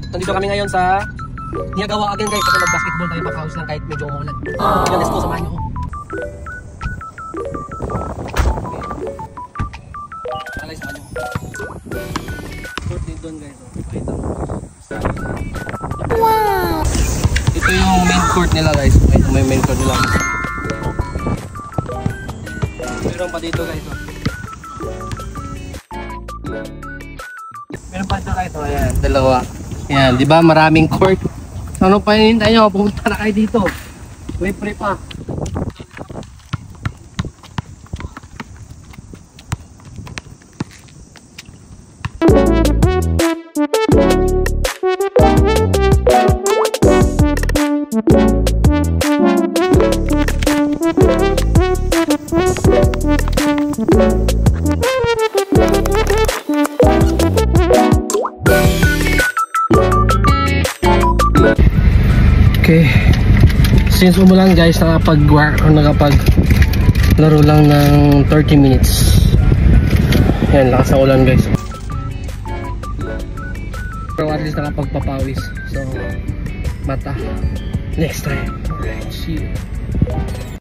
nandito kami ngayon sa Niyagawa again guys kasi mag-basketball tayo pa-house lang kahit medyo umulan. Yan, let's go, samahan nyo ko. Alay, samahan nyo ko. Court din doon guys. Pakita mo. Wow! Ito yung main court nila guys. Ito may main court nila. Meron pa dito guys. Meron pa dito guys. Ayan, dalawa. Ayan, di ba maraming court. Ano pa hinihintay nyo? Pumunta na kayo dito. May pre pa. Okay, since umulan guys, nakapag-laro lang ng 30 minutes. Yan, lakas ng ulan guys. Pero at least nakapagpapawis. So, mata. Next time. Alright, see you.